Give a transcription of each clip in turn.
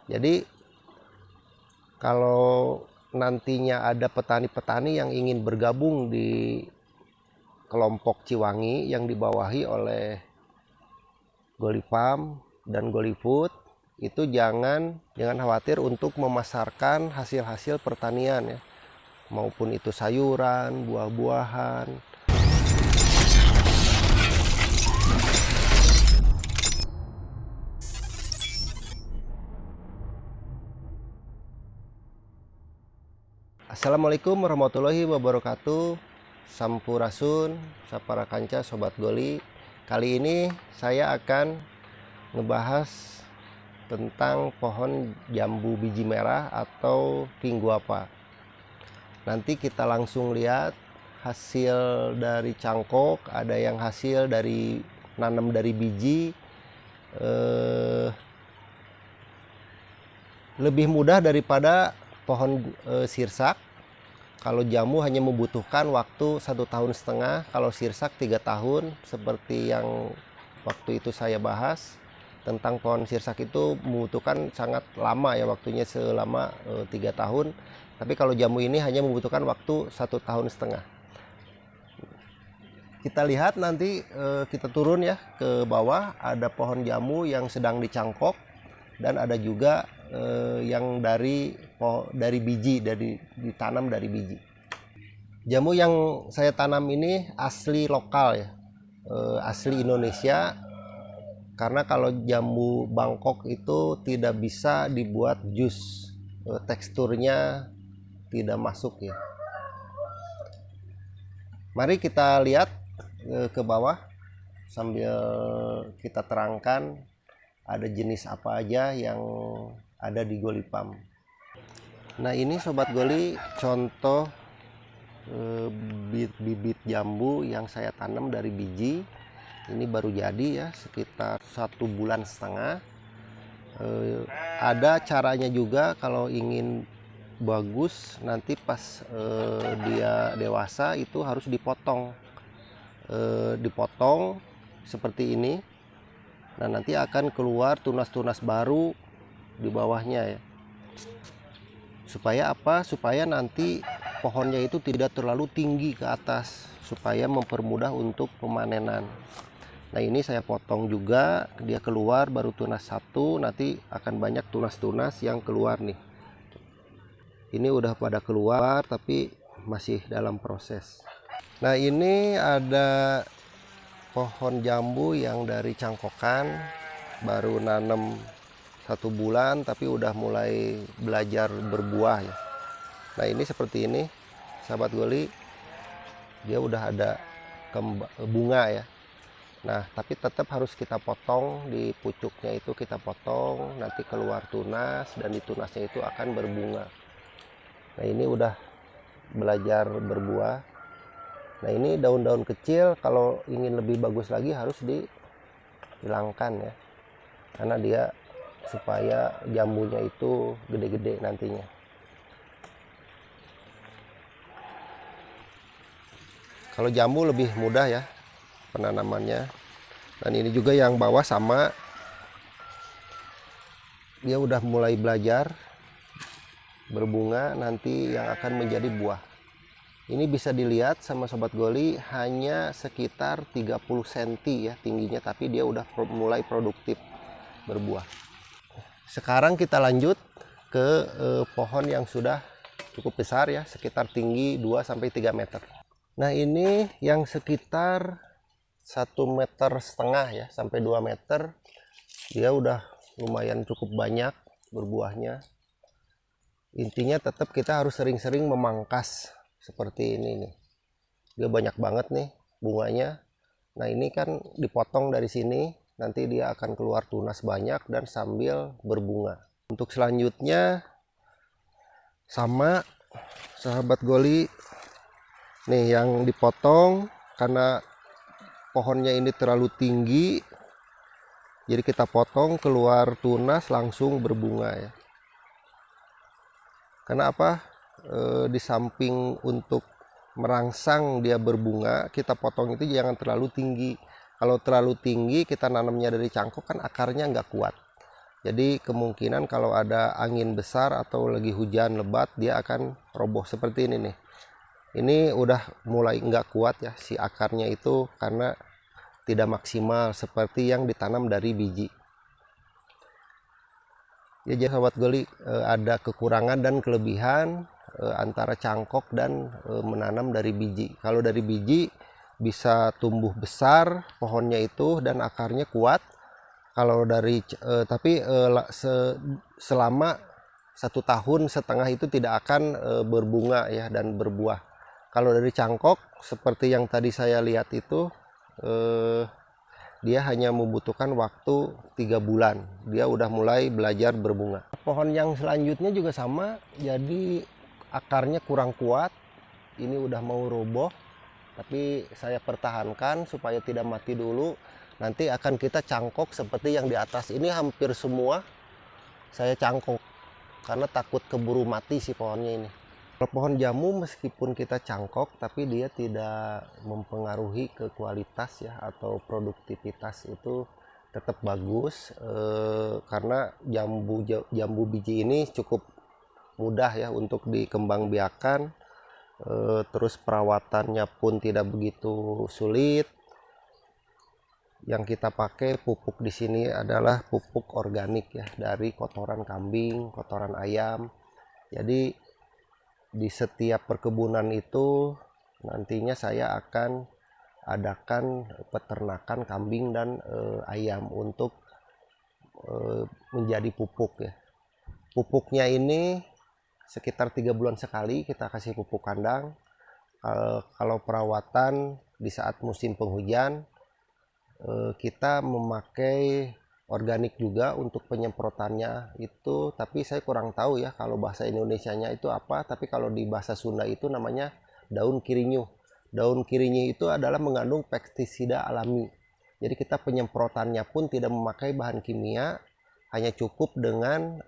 Jadi kalau nantinya ada petani-petani yang ingin bergabung di kelompok Ciwangi yang dibawahi oleh Golifarm dan Golifood, itu jangan khawatir untuk memasarkan hasil-hasil pertanian ya, maupun itu sayuran, buah-buahan. Assalamualaikum warahmatullahi wabarakatuh. Sampurasun, saparakanca, sobat Goli. Kali ini saya akan ngebahas tentang pohon jambu biji merah atau Pinguapa. Nanti kita langsung lihat hasil dari cangkok, ada yang hasil dari nanam dari biji. Lebih mudah daripada pohon sirsak. Kalau jambu hanya membutuhkan waktu 1,5 tahun, kalau sirsak 3 tahun, seperti yang waktu itu saya bahas tentang pohon sirsak itu membutuhkan sangat lama ya, waktunya selama 3 tahun. Tapi kalau jambu ini hanya membutuhkan waktu 1,5 tahun. Kita lihat nanti, kita turun ya ke bawah, ada pohon jambu yang sedang dicangkok dan ada juga yang dari biji, ditanam dari biji. Jambu yang saya tanam ini asli lokal ya, asli Indonesia, karena kalau jambu Bangkok itu tidak bisa dibuat jus, teksturnya tidak masuk ya. Mari kita lihat ke bawah sambil kita terangkan ada jenis apa aja yang ada di Golifarm. Nah, ini sobat Goli contoh bibit jambu yang saya tanam dari biji. Ini baru jadi ya, sekitar 1,5 bulan. Ada caranya juga kalau ingin bagus, nanti pas dia dewasa itu harus dipotong seperti ini. Nah, nanti akan keluar tunas-tunas baru di bawahnya ya. Supaya apa? Supaya nanti pohonnya itu tidak terlalu tinggi ke atas, supaya mempermudah untuk pemanenan. Nah, ini saya potong juga, dia keluar baru tunas satu, nanti akan banyak tunas-tunas yang keluar nih. Ini udah pada keluar tapi masih dalam proses. Nah, ini ada pohon jambu yang dari cangkokan, baru nanam 1 bulan tapi udah mulai belajar berbuah ya. Nah, ini seperti ini sahabat Goli, dia udah ada bunga ya. Nah, tapi tetap harus kita potong di pucuknya, itu kita potong, nanti keluar tunas dan di tunasnya itu akan berbunga. Nah, ini udah belajar berbuah. Nah, ini daun-daun kecil, kalau ingin lebih bagus lagi harus dihilangkan ya, karena dia supaya jambunya itu gede-gede nantinya. Kalau jambu lebih mudah ya penanamannya. Dan ini juga yang bawah sama, dia udah mulai belajar berbunga, nanti yang akan menjadi buah. Ini bisa dilihat sama sobat Goli, hanya sekitar 30 cm ya tingginya, tapi dia udah mulai produktif berbuah. Sekarang kita lanjut ke pohon yang sudah cukup besar ya, sekitar tinggi 2-3 meter. Nah, ini yang sekitar 1,5 meter ya sampai 2 meter, dia udah lumayan cukup banyak berbuahnya. Intinya tetap kita harus sering-sering memangkas seperti ini nih, dia banyak banget nih bunganya. Nah, ini kan dipotong dari sini, nanti dia akan keluar tunas banyak dan sambil berbunga. Untuk selanjutnya sama sahabat Goli nih, yang dipotong karena pohonnya ini terlalu tinggi, jadi kita potong, keluar tunas langsung berbunga ya. Karena apa? Di samping untuk merangsang dia berbunga, kita potong itu jangan terlalu tinggi. Kalau terlalu tinggi kita nanamnya dari cangkok kan akarnya nggak kuat. Jadi kemungkinan kalau ada angin besar atau lagi hujan lebat dia akan roboh seperti ini nih. Ini udah mulai nggak kuat ya si akarnya itu karena tidak maksimal seperti yang ditanam dari biji. Ya jadi sahabat Goli, ada kekurangan dan kelebihan antara cangkok dan menanam dari biji. Kalau dari biji bisa tumbuh besar pohonnya itu dan akarnya kuat. Kalau dari selama 1,5 tahun itu tidak akan berbunga ya dan berbuah. Kalau dari cangkok seperti yang tadi saya lihat itu dia hanya membutuhkan waktu 3 bulan dia udah mulai belajar berbunga. Pohon yang selanjutnya juga sama, jadi akarnya kurang kuat, ini udah mau roboh, tapi saya pertahankan supaya tidak mati dulu. Nanti akan kita cangkok seperti yang di atas ini, hampir semua saya cangkok karena takut keburu mati si pohonnya ini. Kalau pohon jamu meskipun kita cangkok tapi dia tidak mempengaruhi ke kualitas ya atau produktivitas, itu tetap bagus karena jambu biji ini cukup mudah ya untuk dikembangbiakan, terus perawatannya pun tidak begitu sulit. Yang kita pakai pupuk di sini adalah pupuk organik ya dari kotoran kambing, kotoran ayam. Jadi di setiap perkebunan itu nantinya saya akan adakan peternakan kambing dan ayam untuk menjadi pupuk ya. Pupuknya ini sekitar 3 bulan sekali kita kasih pupuk kandang. Kalau perawatan di saat musim penghujan kita memakai organik juga untuk penyemprotannya itu, tapi saya kurang tahu ya kalau bahasa Indonesianya itu apa, tapi kalau di bahasa Sunda itu namanya daun kirinyuh. Daun kirinyuh itu adalah mengandung pestisida alami. Jadi kita penyemprotannya pun tidak memakai bahan kimia, hanya cukup dengan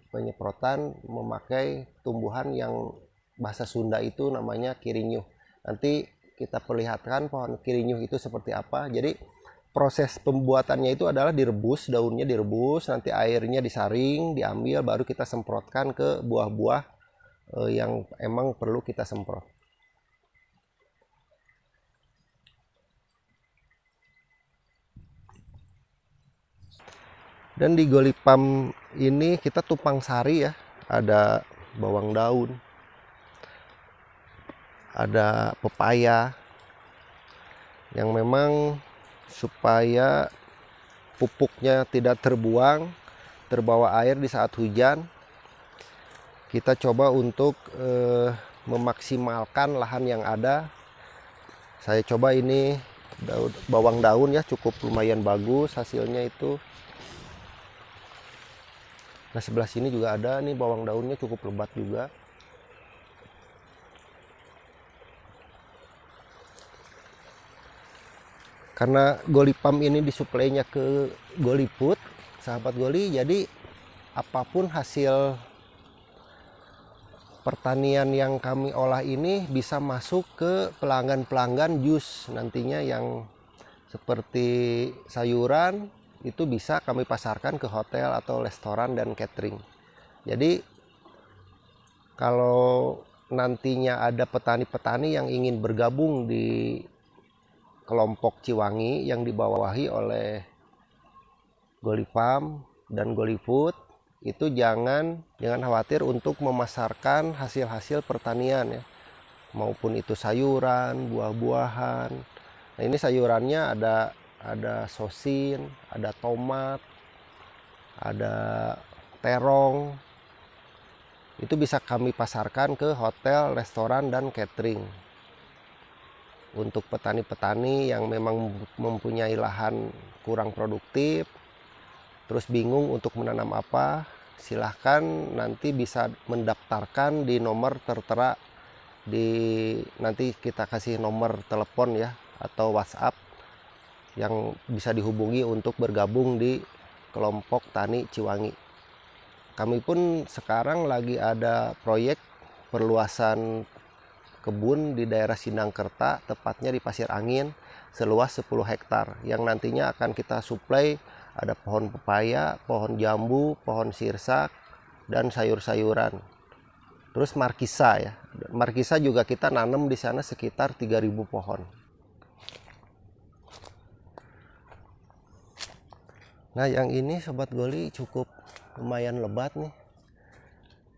penyemprotan memakai tumbuhan yang bahasa Sunda itu namanya kirinyuh. Nanti kita perlihatkan pohon kirinyuh itu seperti apa. Jadi proses pembuatannya itu adalah direbus, daunnya direbus, nanti airnya disaring, diambil, baru kita semprotkan ke buah-buah yang emang perlu kita semprot. Dan di Golipam ini kita tumpang sari ya, ada bawang daun, ada pepaya, yang memang supaya pupuknya tidak terbawa air di saat hujan, kita coba untuk memaksimalkan lahan yang ada. Saya coba ini bawang daun ya, cukup lumayan bagus hasilnya itu. Nah sebelah sini juga ada nih bawang daunnya cukup lebat juga. Karena Golipam ini disuplainya ke Goliput, sahabat Goli, jadi apapun hasil pertanian yang kami olah ini bisa masuk ke pelanggan-pelanggan jus nantinya, yang seperti sayuran itu bisa kami pasarkan ke hotel atau restoran dan catering. Jadi kalau nantinya ada petani-petani yang ingin bergabung di kelompok Ciwangi yang dibawahi oleh Golipam dan Golifood, itu jangan khawatir untuk memasarkan hasil-hasil pertanian ya, maupun itu sayuran, buah-buahan. Nah ini sayurannya ada sosin, ada tomat, ada terong. Itu bisa kami pasarkan ke hotel, restoran dan catering. Untuk petani-petani yang memang mempunyai lahan kurang produktif, terus bingung untuk menanam apa, silahkan nanti bisa mendaftarkan di nomor tertera nanti kita kasih nomor telepon ya atau WhatsApp yang bisa dihubungi untuk bergabung di kelompok tani Ciwangi. Kami pun sekarang lagi ada proyek perluasan kebun di daerah Sindangkerta, tepatnya di Pasir Angin, seluas 10 hektar yang nantinya akan kita suplai Ada pohon pepaya, pohon jambu, pohon sirsak, dan sayur-sayuran. Terus markisa ya. Markisa juga kita nanam di sana sekitar 3.000 pohon. Nah, yang ini Sobat Goli cukup lumayan lebat nih.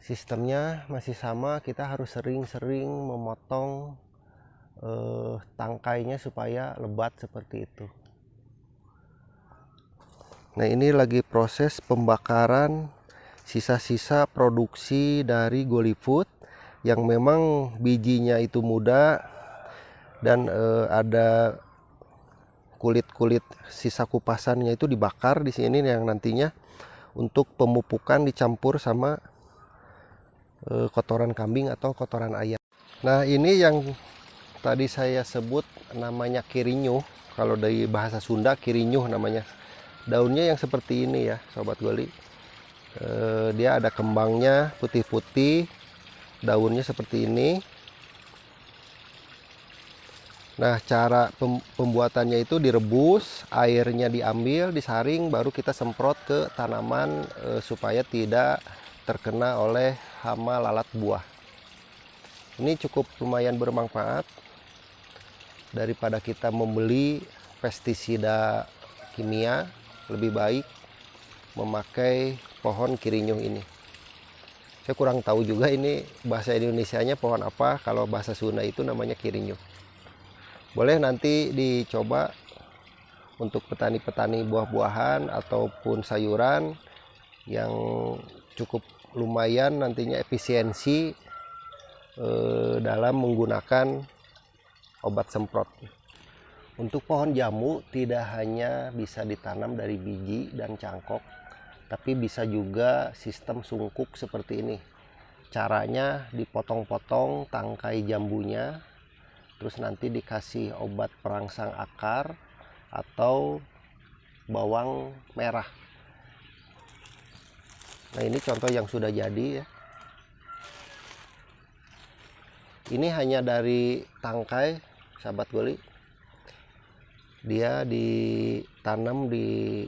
Sistemnya masih sama, kita harus sering-sering memotong tangkainya supaya lebat seperti itu. Nah, ini lagi proses pembakaran sisa-sisa produksi dari GoliFood yang memang bijinya itu muda dan ada kulit-kulit sisa kupasannya itu dibakar di sini yang nantinya untuk pemupukan dicampur sama kotoran kambing atau kotoran ayam. Nah, ini yang tadi saya sebut namanya kirinyuh. Kalau dari bahasa Sunda kirinyuh namanya. Daunnya yang seperti ini ya Sobat Goli. Dia ada kembangnya putih-putih, daunnya seperti ini. Nah, cara pembuatannya itu direbus, airnya diambil, disaring, baru kita semprot ke tanaman supaya tidak terkena oleh hama lalat buah. Ini cukup lumayan bermanfaat daripada kita membeli pestisida kimia. Lebih baik memakai pohon kirinyuh ini. Saya kurang tahu juga ini bahasa Indonesianya pohon apa. Kalau bahasa Sunda itu namanya kirinyuh. Boleh nanti dicoba untuk petani-petani buah-buahan ataupun sayuran yang cukup lumayan nantinya efisiensi dalam menggunakan obat semprot. Untuk pohon jambu tidak hanya bisa ditanam dari biji dan cangkok, tapi bisa juga sistem sungkuk seperti ini. Caranya dipotong-potong tangkai jambunya, terus nanti dikasih obat perangsang akar atau bawang merah. Nah, ini contoh yang sudah jadi ya. Ini hanya dari tangkai Sahabat Goli. Dia ditanam di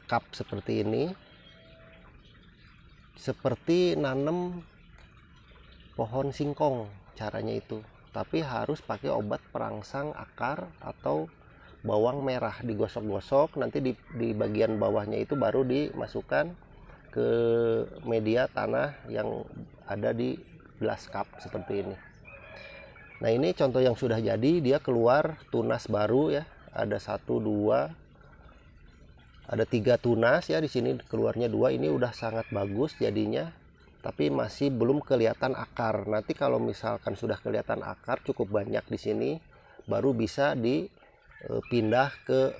cup seperti ini, seperti nanam pohon singkong caranya itu, tapi harus pakai obat perangsang akar atau bawang merah. Digosok-gosok, nanti di bagian bawahnya itu baru dimasukkan ke media tanah yang ada di gelas cup seperti ini. Nah, ini contoh yang sudah jadi, dia keluar tunas baru ya. Ada 1, 2, ada 3 tunas ya di sini keluarnya 2. Ini udah sangat bagus jadinya, tapi masih belum kelihatan akar. Nanti kalau misalkan sudah kelihatan akar cukup banyak di sini, baru bisa dipindah ke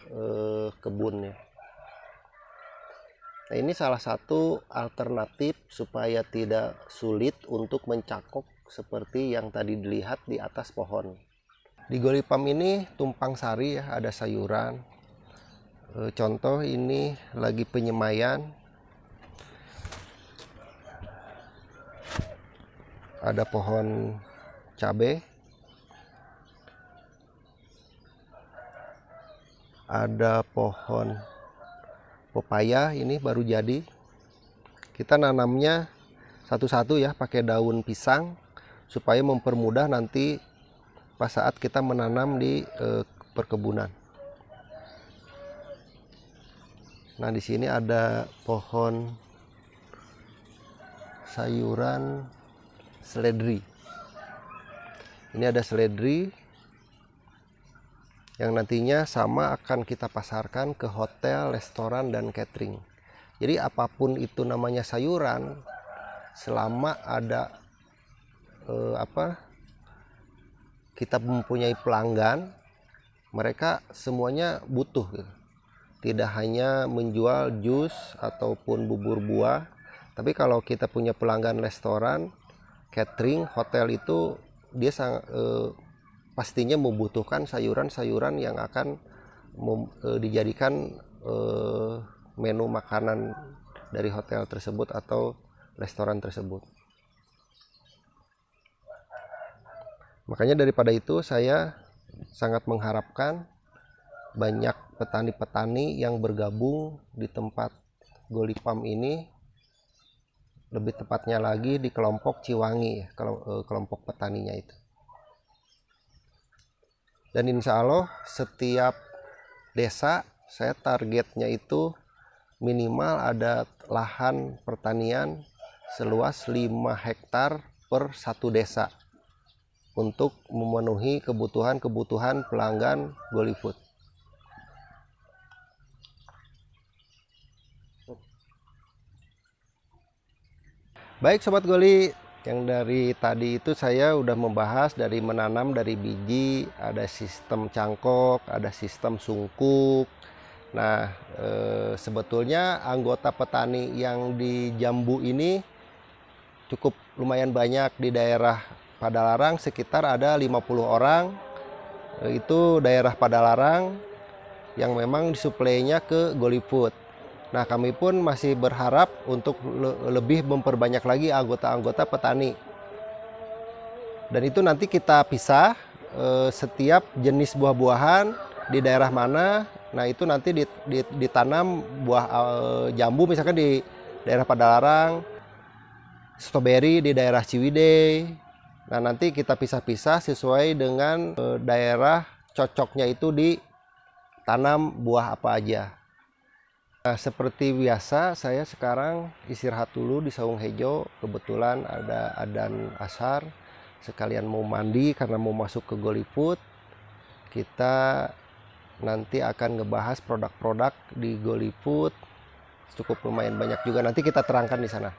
kebunnya. Nah, ini salah satu alternatif supaya tidak sulit untuk mencakok seperti yang tadi dilihat di atas pohon. Di Golipam ini tumpang sari ya, ada sayuran. Contoh ini lagi penyemaian. Ada pohon cabai. Ada pohon pepaya, ini baru jadi. Kita nanamnya satu-satu ya, pakai daun pisang supaya mempermudah nanti pas saat kita menanam di perkebunan. Nah, di sini ada pohon sayuran seledri. Ini ada seledri yang nantinya sama akan kita pasarkan ke hotel, restoran, dan catering. Jadi apapun itu namanya sayuran, selama ada kita mempunyai pelanggan, mereka semuanya butuh gitu. Tidak hanya menjual jus ataupun bubur buah, tapi kalau kita punya pelanggan restoran, catering, hotel itu dia pastinya membutuhkan sayuran-sayuran yang akan dijadikan menu makanan dari hotel tersebut atau restoran tersebut. Makanya daripada itu saya sangat mengharapkan banyak petani-petani yang bergabung di tempat Golipam ini, lebih tepatnya lagi di kelompok Ciwangi ya, kelompok petaninya itu. Dan insya Allah setiap desa saya targetnya itu minimal ada lahan pertanian seluas 5 hektar per satu desa untuk memenuhi kebutuhan pelanggan GoLifood. Baik Sobat Goli, yang dari tadi itu saya udah membahas dari menanam dari biji, ada sistem cangkok, ada sistem sungkuk. Nah, sebetulnya anggota petani yang di Jambu ini cukup lumayan banyak. Di daerah Padalarang sekitar ada 50 orang. Itu daerah Padalarang yang memang disuplainya ke GoLifood. Nah, kami pun masih berharap untuk lebih memperbanyak lagi anggota-anggota petani. Dan itu nanti kita pisah setiap jenis buah-buahan di daerah mana. Nah, itu nanti ditanam buah jambu misalkan di daerah Padalarang, stroberi di daerah Ciwidey. Nah, nanti kita pisah-pisah sesuai dengan daerah cocoknya itu ditanam buah apa aja. Nah, seperti biasa saya sekarang istirahat dulu di Saung Hejo. Kebetulan ada adzan ashar, sekalian mau mandi karena mau masuk ke GoLifood. Kita nanti akan ngebahas produk-produk di GoLifood, cukup lumayan banyak juga, nanti kita terangkan di sana.